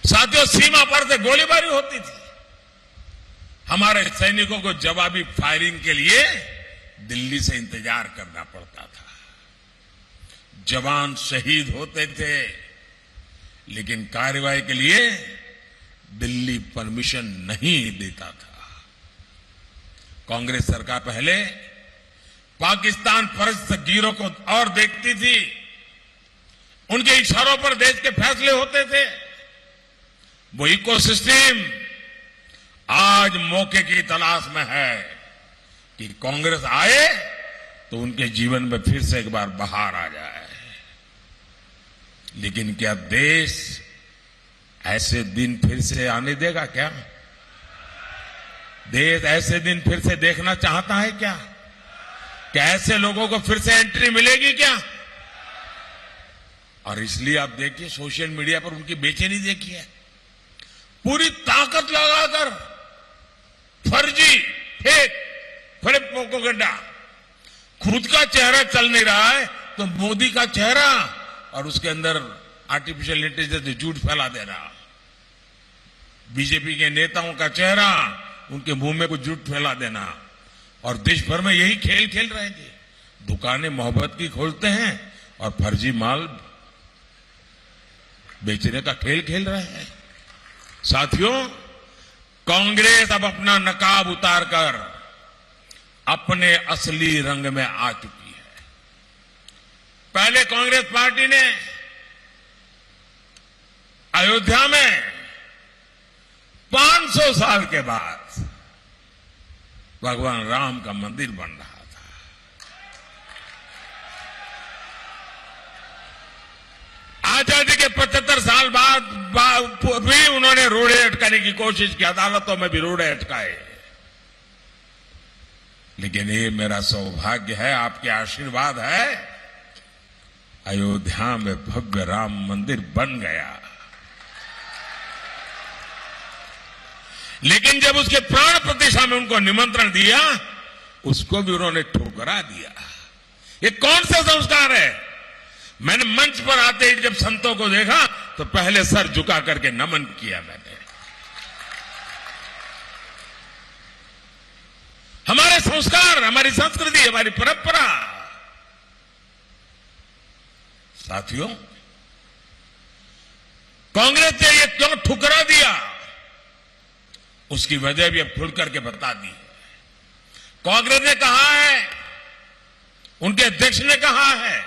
साथियों, सीमा पर से गोलीबारी होती थी। हमारे सैनिकों को जवाबी फायरिंग के लिए दिल्ली से इंतजार करना पड़ता था। जवान शहीद होते थे, लेकिन कार्रवाई के लिए दिल्ली परमिशन नहीं देता था। कांग्रेस सरकार पहले पाकिस्तान परस्त गिरोह को और देखती थी। उनके इशारों पर देश के फैसले होते थे। वो इकोसिस्टम आज मौके की तलाश में है कि कांग्रेस आए तो उनके जीवन में फिर से एक बार बहार आ जाए। लेकिन क्या देश ऐसे दिन फिर से आने देगा? क्या देश ऐसे दिन फिर से देखना चाहता है? क्या ऐसे लोगों को फिर से एंट्री मिलेगी क्या? और इसलिए आप देखिए, सोशल मीडिया पर उनकी बेचैनी देखिए। पूरी ताकत लगाकर फर्जी फेक प्रोपेगेंडा, खुद का चेहरा चल नहीं रहा है तो मोदी का चेहरा और उसके अंदर आर्टिफिशियल इंटेलिजेंस झूठ फैला दे रहा। बीजेपी के नेताओं का चेहरा, उनके मुंह में कुछ झूठ फैला देना, और देश भर में यही खेल खेल रहे थे। दुकानें मोहब्बत की खोलते हैं और फर्जी माल बेचने का खेल खेल रहे हैं। साथियों, कांग्रेस अब अपना नकाब उतारकर अपने असली रंग में आ चुकी है। पहले कांग्रेस पार्टी ने अयोध्या में 500 साल के बाद भगवान राम का मंदिर बन रहा था। आजादी के 75 साल बाद भी उन्होंने रोड़े अटकाने की कोशिश की, अदालतों में भी रोड़े अटकाए। लेकिन ये मेरा सौभाग्य है, आपके आशीर्वाद है, अयोध्या में भव्य राम मंदिर बन गया। लेकिन जब उसके प्राण प्रतिष्ठा में उनको निमंत्रण दिया, उसको भी उन्होंने ठुकरा दिया। ये कौन सा संस्कार है? मैंने मंच पर आते ही जब संतों को देखा तो पहले सर झुका करके नमन किया मैंने। हमारे संस्कार, हमारी संस्कृति, हमारी परंपरा। साथियों, कांग्रेस ने ये क्यों ठुकरा दिया, उसकी वजह भी अब खुल करके बता दी है। कांग्रेस ने कहा है, उनके अध्यक्ष ने कहा है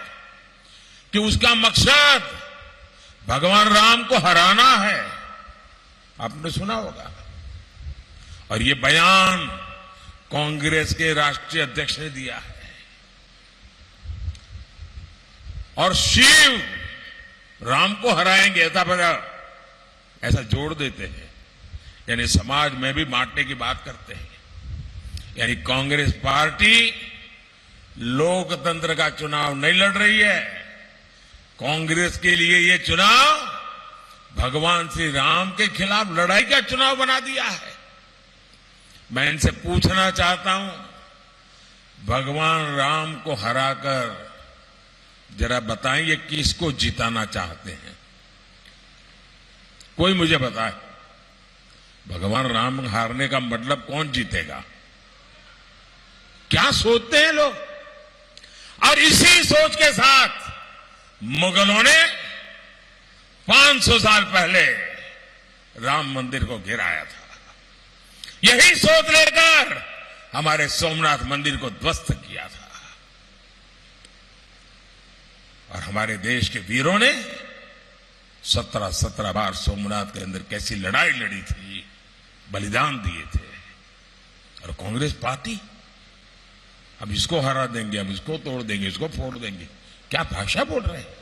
कि उसका मकसद भगवान राम को हराना है। आपने सुना होगा। और ये बयान कांग्रेस के राष्ट्रीय अध्यक्ष ने दिया है। और शिव राम को हराएंगे ऐसा जोड़ देते हैं, यानी समाज में भी बांटने की बात करते हैं। यानी कांग्रेस पार्टी लोकतंत्र का चुनाव नहीं लड़ रही है। कांग्रेस के लिए ये चुनाव भगवान श्री राम के खिलाफ लड़ाई का चुनाव बना दिया है। मैं इनसे पूछना चाहता हूं, भगवान राम को हराकर जरा बताइए किसको जिताना चाहते हैं? कोई मुझे बताए। भगवान राम हारने का मतलब कौन जीतेगा? क्या सोचते हैं लोग? और इसी सोच के साथ मुगलों ने 500 साल पहले राम मंदिर को गिराया था। यही सोच लेकर हमारे सोमनाथ मंदिर को ध्वस्त किया था। और हमारे देश के वीरों ने 17 बार सोमनाथ के अंदर कैसी लड़ाई लड़ी थी, बलिदान दिए थे। और कांग्रेस पार्टी अब इसको हरा देंगे, अब इसको तोड़ देंगे, इसको फोड़ देंगे। क्या भाषा बोल रहे हैं?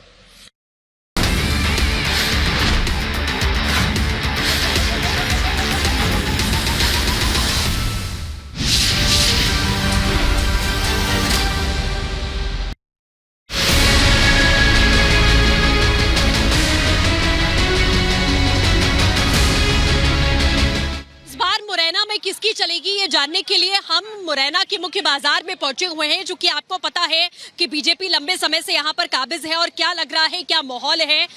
किसकी चलेगी ये जानने के लिए हम मुरैना के मुख्य बाजार में पहुंचे हुए हैं, जो कि आपको पता है कि बीजेपी लंबे समय से यहां पर काबिज है। और क्या लग रहा है, क्या माहौल है,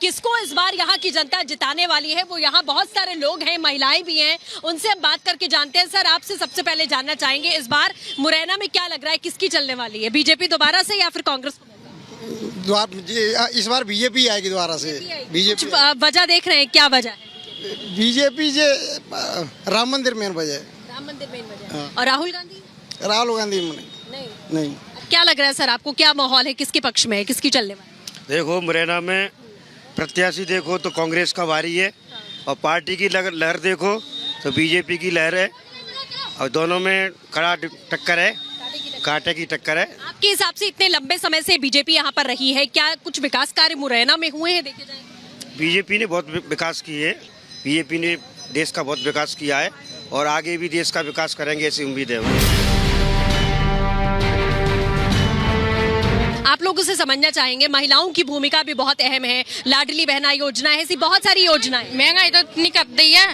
किसको इस बार यहां की जनता जिताने वाली है, वो यहां बहुत सारे लोग हैं, महिलाएं भी हैं, उनसे हम बात करके जानते हैं। सर, आपसे सबसे पहले जानना चाहेंगे, इस बार मुरैना में क्या लग रहा है, किसकी चलने वाली है, बीजेपी दोबारा से या फिर कांग्रेस? इस बार बीजेपी आएगी दोबारा से। बीजेपी वजह देख रहे हैं, क्या वजह है? बीजेपी जे राम मंदिर मेन वजह है। राम मंदिर मेन वजह है। और राहुल गांधी नहीं। क्या लग रहा है सर आपको, क्या माहौल है, किसके पक्ष में है, किसकी चलने वाली? देखो, मुरैना में प्रत्याशी देखो तो कांग्रेस का भारी है, और पार्टी की लहर देखो तो बीजेपी की लहर है, और दोनों में कड़ा टक्कर है, कांटे की टक्कर है। आपके हिसाब से इतने लंबे समय से बीजेपी यहाँ पर रही है, क्या कुछ विकास कार्य मुरैना में हुए हैं देखे जाए? बीजेपी ने बहुत विकास की है, बीजेपी ने देश का बहुत विकास किया है, और आगे भी देश का विकास करेंगे ऐसी उम्मीद है। आप लोगों से समझना चाहेंगे, महिलाओं की भूमिका भी बहुत अहम है, लाडली बहना योजना है, ऐसी बहुत सारी योजनाएं। महंगाई तो इतनी कर दी है,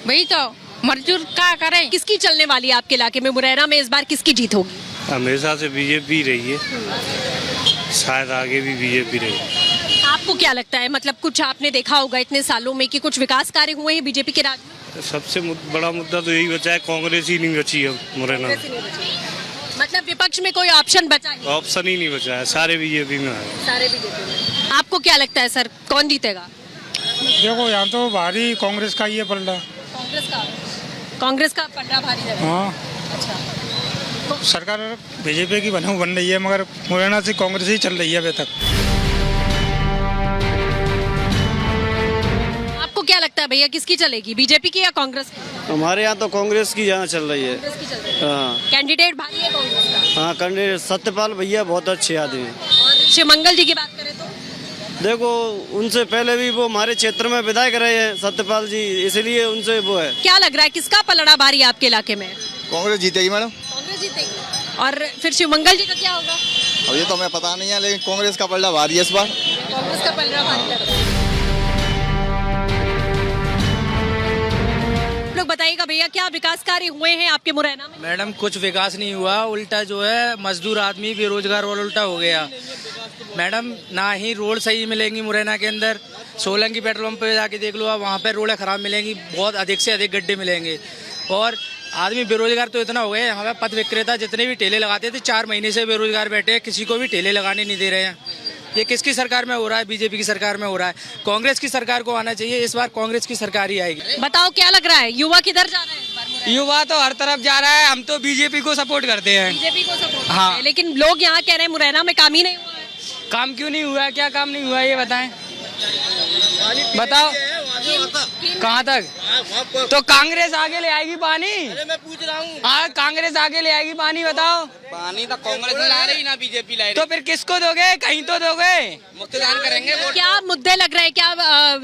वही तो मजदूर क्या करे। किसकी चलने वाली है आपके इलाके में, मुरैना में इस बार किसकी जीत होगी? हमेशा से बीजेपी रही है, शायद आगे भी बीजेपी रही। आपको क्या लगता है, मतलब कुछ आपने देखा होगा इतने सालों में कि कुछ विकास कार्य हुए हैं बीजेपी के राज में? सबसे बड़ा मुद्दा तो यही बचा है, कांग्रेस ही नहीं बची है मुरैना में। मतलब विपक्ष में कोई ऑप्शन बचा ही? ऑप्शन ही नहीं बचा है, सारे बीजेपी में है। सारे बीजेपी में। आपको क्या लगता है सर, कौन जीतेगा? देखो, यहाँ तो भारी कांग्रेस का ही है पलड़ा। कांग्रेस का पलड़ा भारी है। हाँ, अच्छा। सरकार बीजेपी की बन रही है, मगर मुरैना से कांग्रेस ही चल रही है अभी तक। आपको क्या लगता है भैया, किसकी चलेगी, बीजेपी की या कांग्रेस की? हमारे यहाँ तो कांग्रेस की यहाँ चल रही है। कांग्रेस की चल रही है। हाँ कैंडिडेट भारी है कांग्रेस का। हाँ, कैंडिडेट सत्यपाल भैया बहुत अच्छे आदमी हैं। और शिवमंगल जी की बात करें तो? देखो, उनसे पहले भी वो हमारे क्षेत्र में विधायक रहे हैं सत्यपाल जी, इसलिए उनसे वो है। क्या लग रहा है, किसका पलड़ा भारी है आपके इलाके में? कांग्रेस जीतेगी मैडम। कांग्रेस जीतेगी। और फिर शिवमंगल जी का क्या होगा? अब ये तो हमें पता नहीं है, लेकिन कांग्रेस का पलड़ा भारी है इस बार। कांग्रेस का पलड़ा भारी लग रहा है। लोग बताइएगा भैया, क्या विकास कार्य हुए हैं आपके मुरैना में? मैडम, कुछ विकास नहीं हुआ, उल्टा जो है मजदूर आदमी बेरोजगार वाला उल्टा हो गया। मैडम, ना ही रोड सही मिलेंगी मुरैना के अंदर, सोलंकी पेट्रोल पंप पे जाके देख लो आप, वहाँ पे रोडें खराब मिलेंगी, बहुत अधिक से अधिक गड्ढे मिलेंगे। और आदमी बेरोजगार तो इतना हो गया, यहाँ पे पथ विक्रेता जितने भी ठेले लगाते थे 4 महीने से बेरोजगार बैठे हैं, किसी को भी ठेले लगाने नहीं दे रहे हैं। ये किसकी सरकार में हो रहा है? बीजेपी की सरकार में हो रहा है। कांग्रेस की सरकार को आना चाहिए, इस बार कांग्रेस की सरकार ही आएगी। बताओ क्या लग रहा है, युवा किधर जा रहे हैं इस बार मुरैना? युवा तो हर तरफ जा रहा है, हम तो बीजेपी को सपोर्ट करते हैं। बीजेपी को सपोर्ट हाँ। करते हैं, लेकिन लोग यहाँ कह रहे हैं मुरैना में काम ही नहीं हुआ है। काम क्यों नहीं हुआ है? क्या काम नहीं हुआ है ये बताएं, बताओ कहाँ तक? तो कांग्रेस आगे ले आएगी पानी? मैं पूछ रहा हूँ। हाँ, कांग्रेस आगे ले आएगी पानी, बताओ। पानी तो कांग्रेस ला रही ना बीजेपी ला रही। तो फिर किसको दोगे? कहीं तो दोगे। मतदान करेंगे। क्या मुद्दे लग रहे हैं, क्या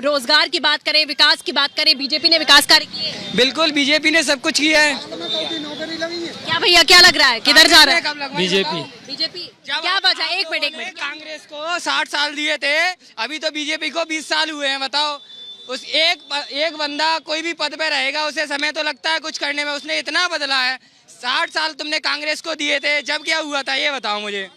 रोजगार की बात करें, विकास की बात करें, बीजेपी ने विकास कार्य किए? बिल्कुल, बीजेपी ने सब कुछ किया है। क्या भैया, क्या लग रहा है, किधर जा रहा है? बीजेपी। बीजेपी क्या वजह? एक मिनट। कांग्रेस को 60 साल दिए थे, अभी तो बीजेपी को 20 साल हुए हैं, बताओ। उस एक बंदा कोई भी पद पे रहेगा, उसे समय तो लगता है कुछ करने में, उसने इतना बदला है। 60 साल तुमने कांग्रेस को दिए थे, जब क्या हुआ था ये बताओ मुझे।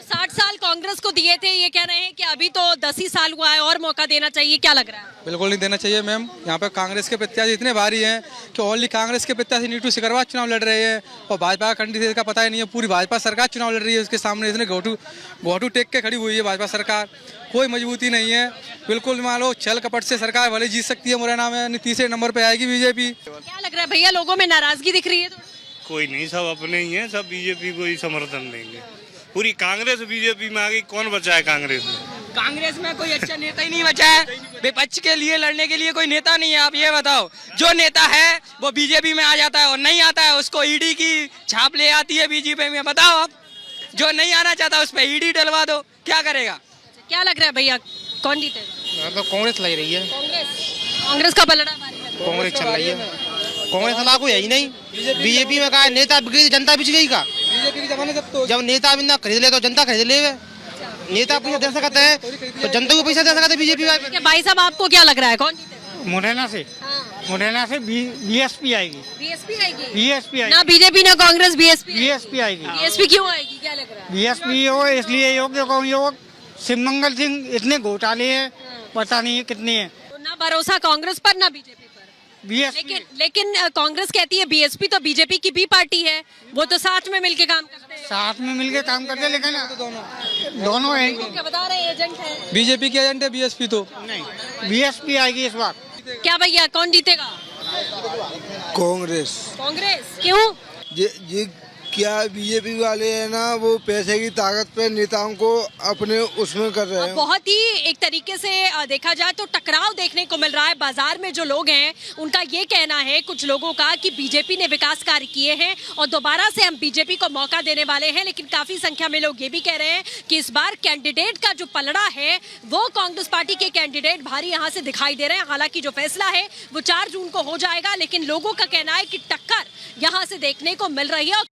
60 साल कांग्रेस को दिए थे, ये कह रहे हैं कि अभी तो 10 ही साल हुआ है और मौका देना चाहिए, क्या लग रहा है? बिल्कुल नहीं देना चाहिए मैम। यहाँ पे कांग्रेस के प्रत्याशी इतने भारी हैं कि ओनली कांग्रेस के प्रत्याशी नीटू सिकरवा चुनाव लड़ रहे हैं, और भाजपा का कैंडिडेट का पता ही नहीं है। पूरी भाजपा सरकार चुनाव लड़ रही है, उसके सामने इतने घोटू टेक के खड़ी हुई है भाजपा सरकार, कोई मजबूती नहीं है। बिल्कुल मान लो छल कपट से सरकार भले जीत सकती है मुरैना में, तीसरे नंबर पे आएगी बीजेपी। क्या लग रहा है भैया, लोगों में नाराजगी दिख रही है? तो कोई नहीं, सब अपने ही हैं, सब बीजेपी को ही समर्थन देंगे। पूरी कांग्रेस बीजेपी में आ गई, कौन बचा है कांग्रेस में? कांग्रेस में कोई अच्छा नेता ही नहीं बचा है, विपक्ष के लिए लड़ने के लिए कोई नेता नहीं है। आप ये बताओ, जो नेता है वो बीजेपी में आ जाता है, और नहीं आता है उसको ईडी की छाप ले आती है बीजेपी में। बताओ आप, जो नहीं आना चाहता उस पर ईडी डलवा दो, क्या करेगा? क्या लग रहा है भैया, कौन जीतेगा? तो कांग्रेस लग रही है। कांग्रेस का पलड़ा भारी लग रहा है। कांग्रेस चल रही है। कांग्रेस वाला कोई है ही नहीं। बीजेपी में कहा नेता बिगड़ी, जनता बिच गई का। बीजेपी के जमाने जब नेता बिना खरीद ले तो जनता खरीद ले। नेता पैसा दे सकते हैं तो जनता को पैसा दे सकते हैं बीजेपी वाले। भाई साहब, आपको क्या लग रहा है, कौन जीतेगा? मुरैना से मुरैना से बीएसपी आएगी। बीएसपी आएगी? बीएसपी ना बीजेपी ना कांग्रेस, बीएसपी। बीएसपी आएगी। बीएसपी क्यों आएगी, क्या लग रहा है? बीएसपी हो इसलिए योग शिवमंगल सिंह इतने घोटाले हैं, पता नहीं कितने हैं। तो ना भरोसा कांग्रेस पर ना बीजेपी पर। बीएसपी लेकिन कांग्रेस कहती है बीएसपी तो बीजेपी की भी पार्टी है, वो तो साथ में मिलके काम करते हैं। साथ में मिलके काम करते हैं, लेकिन दोनों हैं। क्या बता रहे हैं, एजेंट है? बीजेपी के एजेंट है बीएसपी तो। नहीं, बीएसपी आएगी इस बार। क्या भैया, कौन जीतेगा? कांग्रेस। कांग्रेस क्यों? ये क्या बीजेपी वाले हैं ना, वो पैसे की ताकत पे नेताओं को अपने उसमें कर रहे हैं। बहुत ही एक तरीके से देखा जाए तो टकराव देखने को मिल रहा है। बाजार में जो लोग हैं उनका ये कहना है, कुछ लोगों का, कि बीजेपी ने विकास कार्य किए हैं और दोबारा से हम बीजेपी को मौका देने वाले हैं। लेकिन काफी संख्या में लोग ये भी कह रहे हैं कि इस बार कैंडिडेट का जो पलड़ा है वो कांग्रेस पार्टी के कैंडिडेट भारी यहाँ से दिखाई दे रहे हैं। हालांकि जो फैसला है वो 4 जून को हो जाएगा, लेकिन लोगों का कहना है कि टक्कर यहाँ से देखने को मिल रही है।